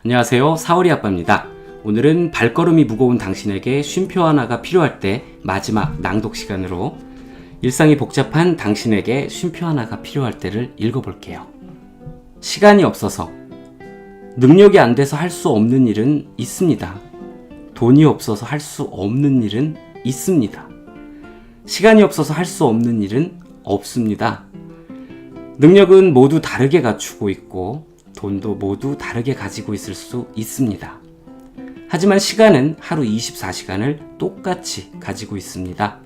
안녕하세요. 사월이 아빠입니다. 오늘은 발걸음이 무거운 당신에게 쉼표 하나가 필요할 때 마지막 낭독 시간으로 일상이 복잡한 당신에게 쉼표 하나가 필요할 때를 읽어볼게요. 시간이 없어서, 능력이 안 돼서 할 수 없는 일은 있습니다. 돈이 없어서 할 수 없는 일은 있습니다. 시간이 없어서 할 수 없는 일은 없습니다. 능력은 모두 다르게 갖추고 있고 돈도 모두 다르게 가지고 있을 수 있습니다. 하지만 시간은 하루 24시간을 똑같이 가지고 있습니다.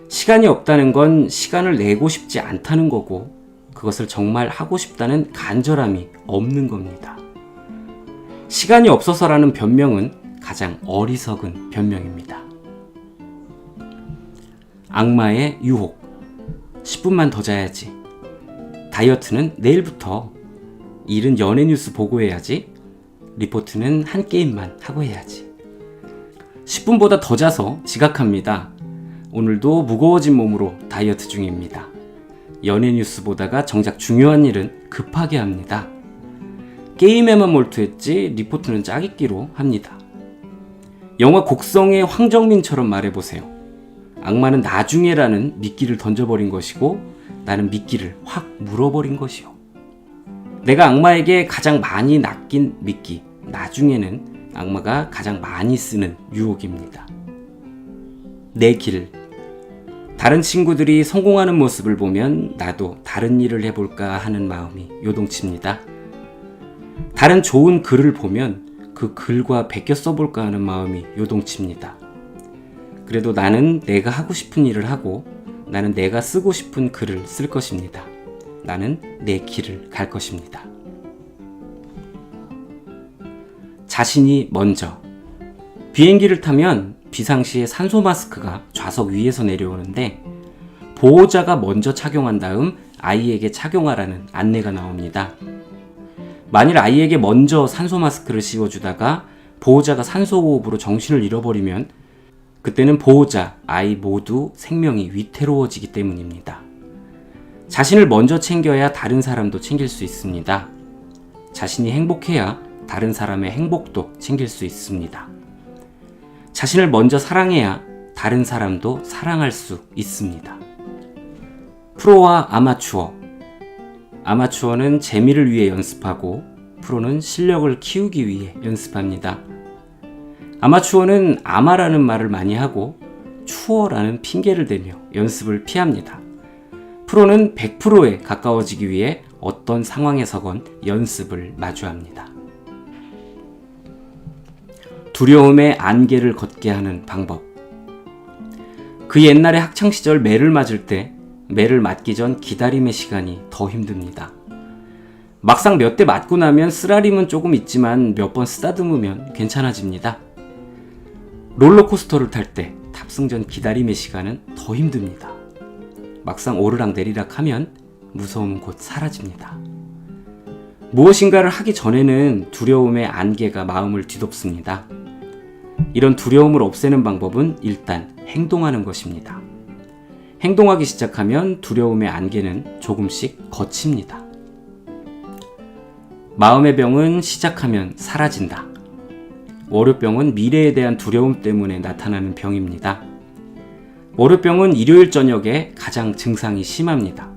시간이 없다는 건 시간을 내고 싶지 않다는 거고 그것을 정말 하고 싶다는 간절함이 없는 겁니다. 시간이 없어서라는 변명은 가장 어리석은 변명입니다. 악마의 유혹. 10분만 더 자야지. 다이어트는 내일부터. 일은 연예 뉴스 보고 해야지. 리포트는 한 게임만 하고 해야지. 10분보다 더 자서 지각합니다. 오늘도 무거워진 몸으로 다이어트 중입니다. 연예 뉴스 보다가 정작 중요한 일은 급하게 합니다. 게임에만 몰두했지 리포트는 짜깁기로 합니다. 영화 곡성의 황정민처럼 말해보세요. 악마는 나중에라는 미끼를 던져버린 것이고 나는 미끼를 확 물어버린 것이요. 내가 악마에게 가장 많이 낚인 미끼, 나중에는 악마가 가장 많이 쓰는 유혹입니다. 내 길. 다른 친구들이 성공하는 모습을 보면 나도 다른 일을 해볼까 하는 마음이 요동칩니다. 다른 좋은 글을 보면 그 글과 베껴 써볼까 하는 마음이 요동칩니다. 그래도 나는 내가 하고 싶은 일을 하고 나는 내가 쓰고 싶은 글을 쓸 것입니다. 나는 내 길을 갈 것입니다. 자신이 먼저. 비행기를 타면 비상시에 산소 마스크가 좌석 위에서 내려오는데 보호자가 먼저 착용한 다음 아이에게 착용하라는 안내가 나옵니다. 만일 아이에게 먼저 산소 마스크를 씌워주다가 보호자가 산소 호흡으로 정신을 잃어버리면 그때는 보호자, 아이 모두 생명이 위태로워지기 때문입니다. 자신을 먼저 챙겨야 다른 사람도 챙길 수 있습니다. 자신이 행복해야 다른 사람의 행복도 챙길 수 있습니다. 자신을 먼저 사랑해야 다른 사람도 사랑할 수 있습니다. 프로와 아마추어. 아마추어는 재미를 위해 연습하고 프로는 실력을 키우기 위해 연습합니다. 아마추어는 아마라는 말을 많이 하고 추어라는 핑계를 대며 연습을 피합니다. 프로는 100%에 가까워지기 위해 어떤 상황에서건 연습을 마주합니다. 두려움의 안개를 걷게 하는 방법. 그 옛날에 학창시절 매를 맞을 때 매를 맞기 전 기다림의 시간이 더 힘듭니다. 막상 몇 대 맞고 나면 쓰라림은 조금 있지만 몇 번 쓰다듬으면 괜찮아집니다. 롤러코스터를 탈 때 탑승 전 기다림의 시간은 더 힘듭니다. 막상 오르락 내리락 하면 무서움은 곧 사라집니다. 무엇인가를 하기 전에는 두려움의 안개가 마음을 뒤덮습니다. 이런 두려움을 없애는 방법은 일단 행동하는 것입니다. 행동하기 시작하면 두려움의 안개는 조금씩 걷힙니다. 마음의 병은 시작하면 사라진다. 월요병은 미래에 대한 두려움 때문에 나타나는 병입니다. 월요병은 일요일 저녁에 가장 증상이 심합니다.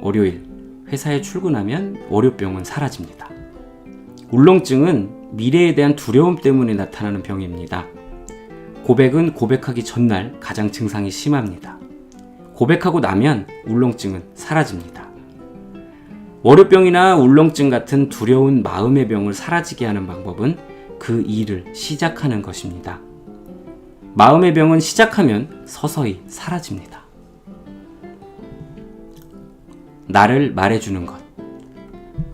월요일, 회사에 출근하면 월요병은 사라집니다. 울렁증은 미래에 대한 두려움 때문에 나타나는 병입니다. 고백은 고백하기 전날 가장 증상이 심합니다. 고백하고 나면 울렁증은 사라집니다. 월요병이나 울렁증 같은 두려운 마음의 병을 사라지게 하는 방법은 그 일을 시작하는 것입니다. 마음의 병은 시작하면 서서히 사라집니다. 나를 말해주는 것.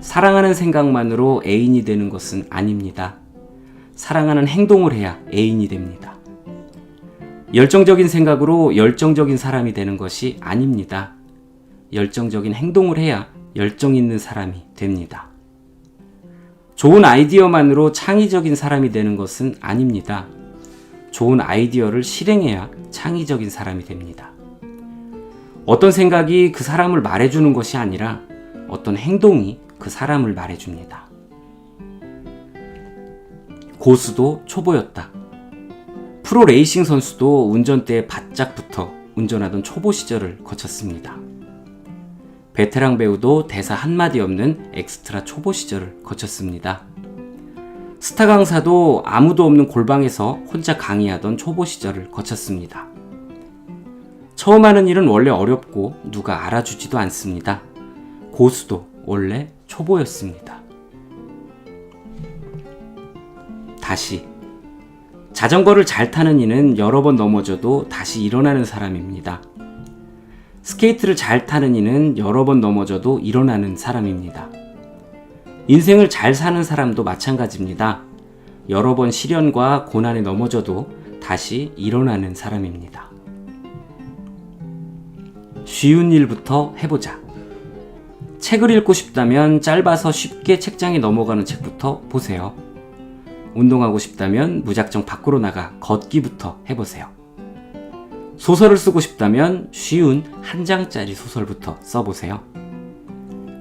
사랑하는 생각만으로 애인이 되는 것은 아닙니다. 사랑하는 행동을 해야 애인이 됩니다. 열정적인 생각으로 열정적인 사람이 되는 것이 아닙니다. 열정적인 행동을 해야 열정 있는 사람이 됩니다. 좋은 아이디어만으로 창의적인 사람이 되는 것은 아닙니다. 좋은 아이디어를 실행해야 창의적인 사람이 됩니다. 어떤 생각이 그 사람을 말해주는 것이 아니라 어떤 행동이 그 사람을 말해줍니다. 고수도 초보였다. 프로 레이싱 선수도 운전대에 바짝 붙어 운전하던 초보 시절을 거쳤습니다. 베테랑 배우도 대사 한마디 없는 엑스트라 초보 시절을 거쳤습니다. 스타 강사도 아무도 없는 골방에서 혼자 강의하던 초보 시절을 거쳤습니다. 처음 하는 일은 원래 어렵고 누가 알아주지도 않습니다. 고수도 원래 초보였습니다. 다시, 자전거를 잘 타는 이는 여러 번 넘어져도 다시 일어나는 사람입니다. 스케이트를 잘 타는 이는 여러 번 넘어져도 일어나는 사람입니다. 인생을 잘 사는 사람도 마찬가지입니다. 여러 번 시련과 고난에 넘어져도 다시 일어나는 사람입니다. 쉬운 일부터 해보자. 책을 읽고 싶다면 짧아서 쉽게 책장에 넘어가는 책부터 보세요. 운동하고 싶다면 무작정 밖으로 나가 걷기부터 해보세요. 소설을 쓰고 싶다면 쉬운 한 장짜리 소설부터 써보세요.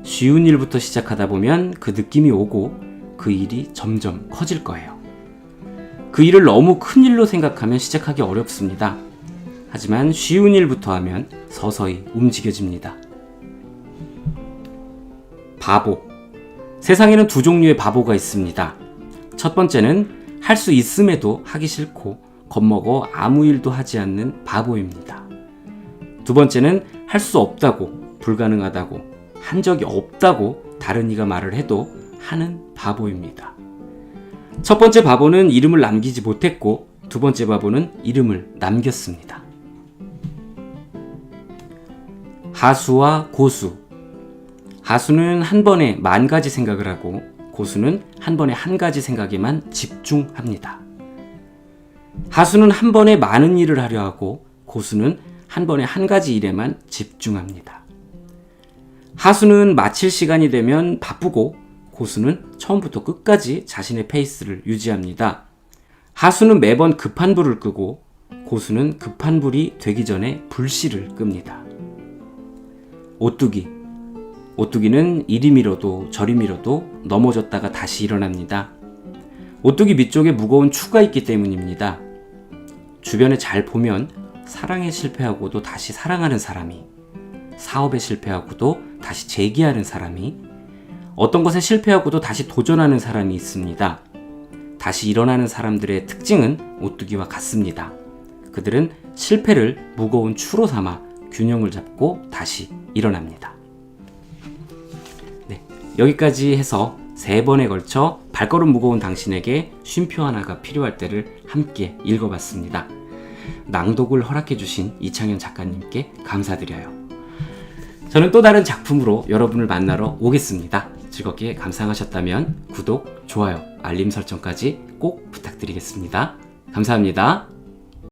쉬운 일부터 시작하다 보면 그 느낌이 오고 그 일이 점점 커질 거예요. 그 일을 너무 큰 일로 생각하면 시작하기 어렵습니다. 하지만 쉬운 일부터 하면 서서히 움직여집니다. 바보. 세상에는 두 종류의 바보가 있습니다. 첫 번째는 할 수 있음에도 하기 싫고 겁먹어 아무 일도 하지 않는 바보입니다. 두 번째는 할 수 없다고, 불가능하다고, 한 적이 없다고 다른 이가 말을 해도 하는 바보입니다. 첫 번째 바보는 이름을 남기지 못했고 두 번째 바보는 이름을 남겼습니다. 하수와 고수. 하수는 한 번에 만 가지 생각을 하고 고수는 한 번에 한 가지 생각에만 집중합니다. 하수는 한 번에 많은 일을 하려 하고 고수는 한 번에 한 가지 일에만 집중합니다. 하수는 마칠 시간이 되면 바쁘고 고수는 처음부터 끝까지 자신의 페이스를 유지합니다. 하수는 매번 급한 불을 끄고 고수는 급한 불이 되기 전에 불씨를 끕니다. 오뚜기. 오뚜기는 이리 밀어도 저리 밀어도 넘어졌다가 다시 일어납니다. 오뚜기 밑쪽에 무거운 추가 있기 때문입니다. 주변에 잘 보면 사랑에 실패하고도 다시 사랑하는 사람이, 사업에 실패하고도 다시 재기하는 사람이, 어떤 것에 실패하고도 다시 도전하는 사람이 있습니다. 다시 일어나는 사람들의 특징은 오뚜기와 같습니다. 그들은 실패를 무거운 추로 삼아 균형을 잡고 다시 일어납니다. 네, 여기까지 해서 3번에 걸쳐 발걸음 무거운 당신에게 쉼표 하나가 필요할 때를 함께 읽어봤습니다. 낭독을 허락해주신 이창현 작가님께 감사드려요. 저는 또 다른 작품으로 여러분을 만나러 오겠습니다. 즐겁게 감상하셨다면 구독, 좋아요, 알림 설정까지 꼭 부탁드리겠습니다. 감사합니다.